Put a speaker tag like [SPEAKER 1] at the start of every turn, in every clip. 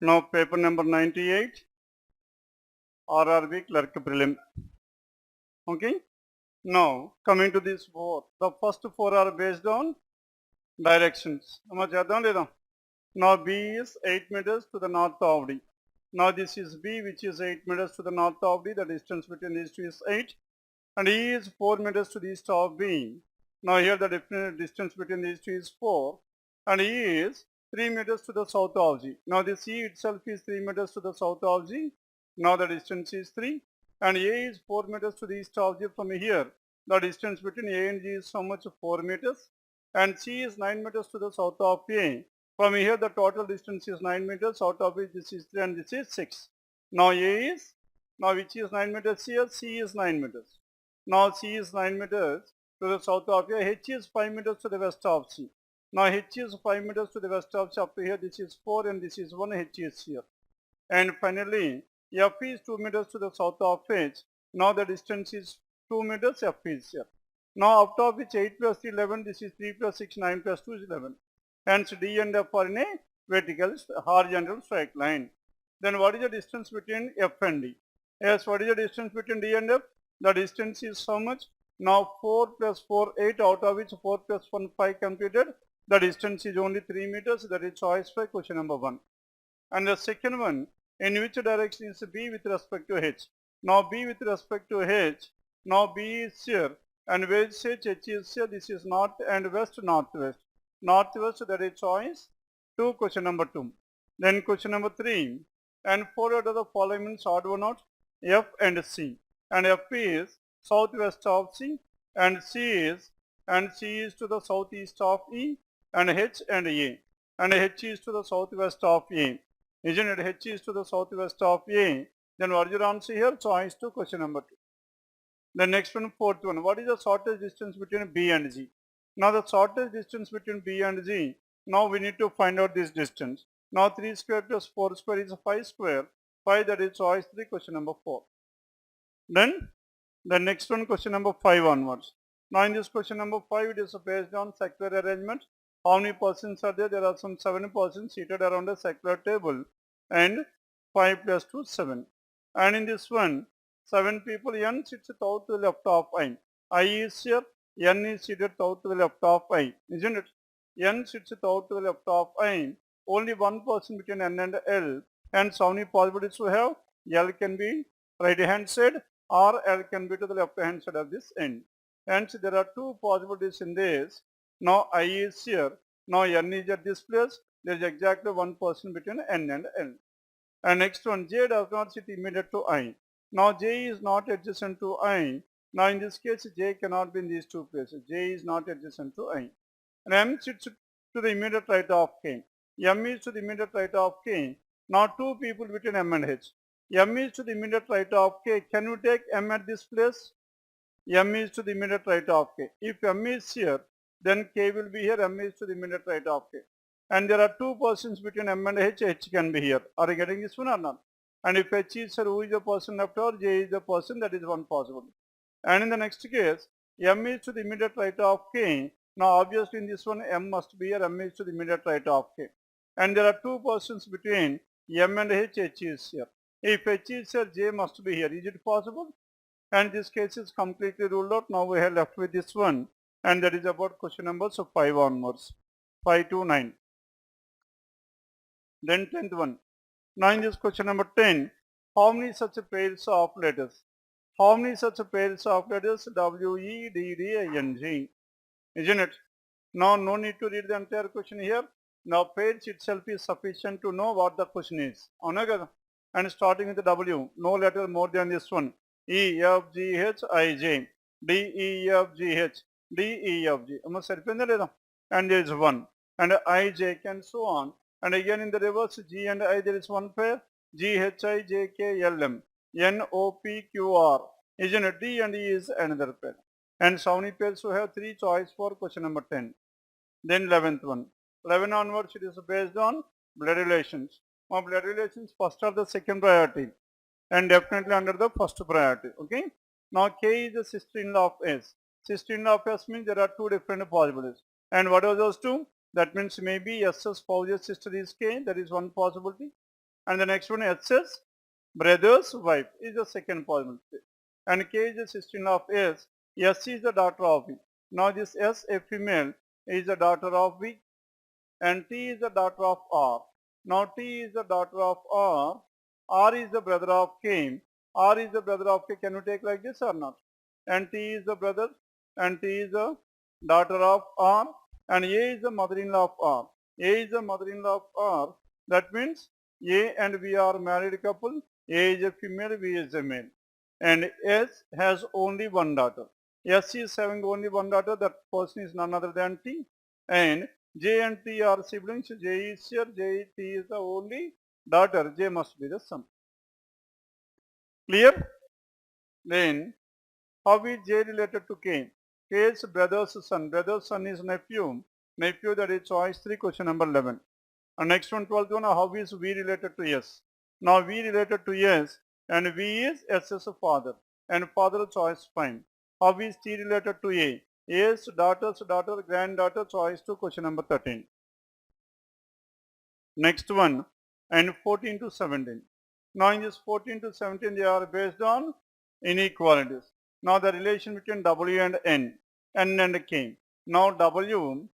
[SPEAKER 1] Now paper number 98, RRB clerk prelim. Okay. Now coming to this four. The first four are based on directions. Now B is 8 meters to the north of D. Now this is B, which is 8 meters to the north of D. The distance between these two is 8. And E is 4 meters to the east of B. Now here the distance between these two is 4. And E is 3 meters to the south of G. Now this E itself is 3 meters to the south of G. Now the distance is 3. And A is 4 meters to the east of G from here. The distance between A and G is so much 4 meters. And C is 9 meters to the south of A. From here the total distance is 9 meters, out of which this is 3 and this is 6. Now A is, now which is 9 meters here, C is 9 meters. Now C is 9 meters to the south of A, H is 5 meters to the west of C. Now H is 5 meters to the west of C, up to here this is 4 and this is 1, H is here. And finally F is 2 meters to the south of H. Now the distance is 2 meters, F is here. Now out of which 8 plus 3, 11, this is 3 plus 6, 9 plus 2 is 11. Hence D and F are in a vertical horizontal straight line. Then what is the distance between F and D? Yes, what is the distance between D and F? The distance is so much. Now 4 plus 4, 8, out of which 4 plus 1, 5 completed. The distance is only 3 meters. That is choice for question number 1. And the second one, in which direction is B with respect to H? Now B with respect to H, now B is here and where is H? H is here. This is north and west, northwest. Northwest, that is choice 2, question number 2. Then question number 3, and 4 out of the following means odd one out, F and C. And F is southwest of C and C is to the southeast of E and H and A. And H is to the southwest of A. Isn't it? H is to the southwest of A. Then what is your answer here? Choice 2, question number 2. The next one, fourth one. What is the shortest distance between B and G? Now the shortest distance between B and G. Now we need to find out this distance. Now 3 square plus 4 square is 5 square. 5, that is choice 3, question number 4. Then the next one, question number 5 onwards. Now in this question number 5, it is based on circular arrangement. How many persons are there? There are some 7 persons seated around a circular table and 5 plus 2, 7. And in this one, 7 people, N sits out to the left of I. I is here, N is seated out to the left of I, isn't it? N sits out to the left of I. Only one person between N and L. Hence, how many possibilities we have? L can be right hand side or L can be to the left hand side of this end. Hence, there are 2 possibilities in this. Now I is here. Now N is at this place. There is exactly one person between N and L. And next one, J does not sit immediate to I. Now J is not adjacent to I. Now in this case, J cannot be in these 2 places. J is not adjacent to I. And M sits to the immediate right of K. M is to the immediate right of K. Now 2 people between M and H. M is to the immediate right of K. Can you take M at this place? M is to the immediate right of K. If M is here, then K will be here. M is to the immediate right of K. And there are 2 persons between M and H. H can be here. Are you getting this one or not? And if H is here, who is the person left over? J is the person. That is one possible. And in the next case, M is to the immediate right of K. Now obviously in this one, M must be here. M is to the immediate right of K. And there are 2 persons between M and H. H is here. If H is here, J must be here. Is it possible? And this case is completely ruled out. Now we have left with this one, and that is about question numbers of 5 onwards, 5 to 9. Then 10th one. Now in this question number 10, how many such pairs of letters? How many such pairs of letters? W, E, D, D, I, N, G. Isn't it? Now no need to read the entire question here. Now pairs itself is sufficient to know what the question is. And starting with the W, no letter more than this one. E, F, G, H, I, J. D, E, F, G, H. D, E, F, G. And there is 1. And I, J, and so on. And again in the reverse, G and I, there is one pair. G, H, I, J, K, L, M. N, O, P, Q, R. Isn't it? D and E is another pair. And so many pairs we have 3 choice for question number 10. Then 11th one. 11 onwards, it is based on blood relations. Now blood relations first are the second priority and definitely under the first priority. Okay. Now K is the sister-in-law of S. Sister-in-law of S means there are 2 different possibilities. And what are those 2? That means maybe S's spouse's sister is K. That is one possibility. And the next one S is brother's wife is the second possibility. And K is the sister of S. S is the daughter of V. Now this S, a female, is the daughter of V. And T is the daughter of R. Now T is the daughter of R. R is the brother of K. R is the brother of K. Can you take like this or not? And T is the brother and T is the daughter of R and A is the mother-in-law of R. A is the mother-in-law of R. That means A and V are married couple. A is a female, V is a male. And S has only one daughter. S is having only one daughter. That person is none other than T. And J and T are siblings. J is here. J, T is the only daughter. J must be the son. Clear? Then, how is J related to K? K's brother's son. Brother's son is nephew. Nephew, that is choice 3, question number 11. And next one, 12th one, how is V related to S? Now V related to S and V is S's father. And father choice 5. How is T related to A? A's daughter's daughter, granddaughter, choice 2, question number 13. Next one, and 14 to 17. Now in this 14 to 17, they are based on inequalities. Now the relation between W and N and K. Now W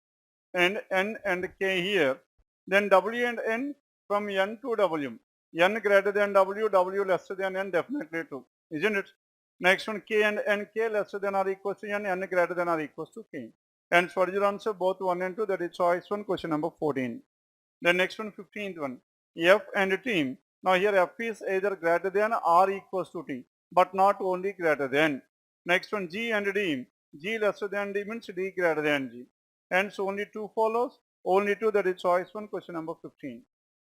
[SPEAKER 1] and N and K here. Then W and N from N to W. N greater than W, W lesser than N, definitely true, isn't it? Next one, K and N, K lesser than or equals to N, N greater than or equals to K. And what is your answer? Both 1 and 2, that is choice 1, question number 14. The next one, 15th one, F and T. Now here F is either greater than or equals to T, but not only greater than. Next one, G and D. G lesser than D means D greater than G. Hence only 2 follows, only 2, that is choice 1, question number 15.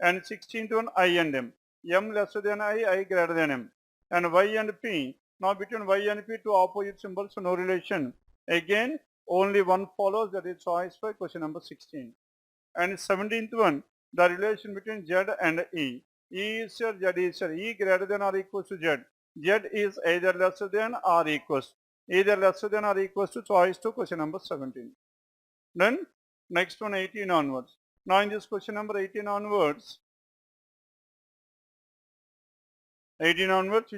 [SPEAKER 1] And 16th one, I and M. M lesser than I greater than M. And Y and P. Now between Y and P, two opposite symbols, so no relation. Again, only 1 follows, that is choice 5, question number 16. And 17th one, the relation between Z and E. E is here, Z is here. E greater than or equals to Z. Z is either lesser than or equals. Either lesser than or equals to choice 2, question number 17. Then next one, 18 onwards. Now in this question number 18 onwards, which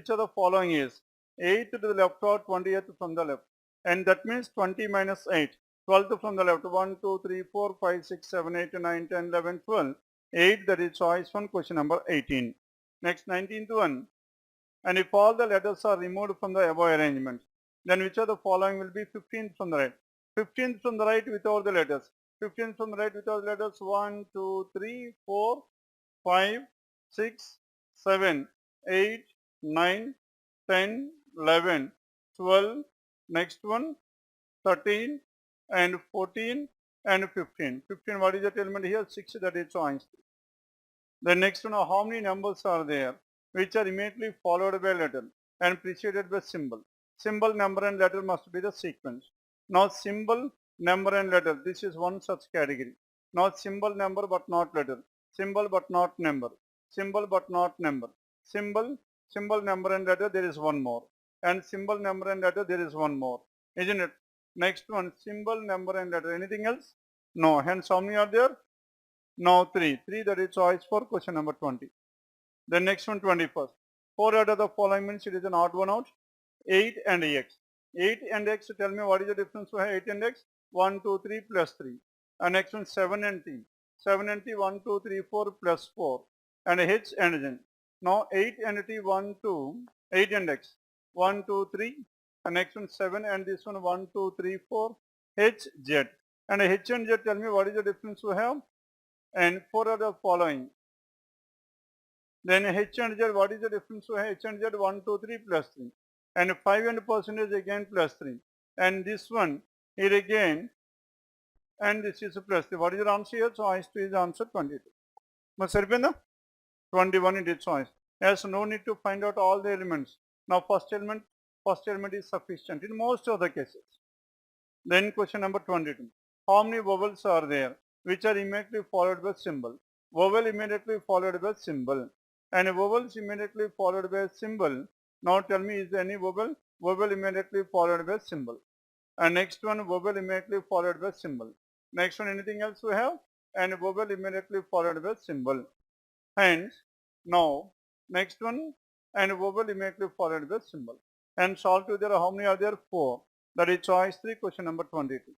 [SPEAKER 1] of the following is 8 to the left or 20th from the left? And that means 20 minus 8. 12th from the left, 1, 2, 3, 4, 5, 6, 7, 8, 9, 10, 11, 12. 8, that is choice 1, question number 18. Next, 19th one. And if all the letters are removed from the above arrangement, then which of the following will be 15th from the right? 15th from the right without the letters. 15th from the right without the letters, 1, 2, 3, 4, 5, 6, 7, 8, 9, 10, 11, 12. Next one, 13 and 14 and 15. 15, what is that element here? 6, that is choice. The next one, how many numbers are there which are immediately followed by letter and preceded by symbol? Symbol, number and letter must be the sequence. Now symbol, number and letter, this is one such category. Now symbol, number but not letter. Symbol but not number. Symbol but not number. Symbol, number and letter, there is one more. And symbol, number and letter, there is one more. Isn't it? Next one, symbol, number and letter. Anything else? No. Hence how many are there? Now 3. 3, that is choice for question number 20. The next one, 21st. 4 out of the following means it is an odd one out. 8 and X. 8 and X, tell me what is the difference for 8 and X? 1, 2, 3 plus 3. And next one, 7 and T. 7 and T, 1, 2, 3, 4 plus 4. And H and N. Now 8 and T, 1, 2, 8 and X. 1, 2, 3. And next one, 7 and this one, 1, 2, 3, 4. H, Z. And H and Z, tell me what is the difference we have? And 4 are the following. Then H and Z, what is the difference to H and Z? 1, 2, 3 plus 3. And 5 and percentage again plus 3. And this one here again, and this is a plus 3. What is your answer here? Choice 2 is answer 22. Mas saripinda? 21 it is choice. Yes, no need to find out all the elements. Now first element is sufficient in most of the cases. Then question number 22. How many vowels are there which are immediately followed by symbol? Vowel immediately followed by symbol. And vowels immediately followed by symbol. Now tell me, is there any vowel? Vowel immediately followed by symbol. And next one, vowel immediately followed by symbol. Next one, anything else we have? And vowel immediately followed by symbol. Hence, Now, next one, and vowel immediately followed the symbol. And solve together, how many are there? 4. That is choice 3, question number 22.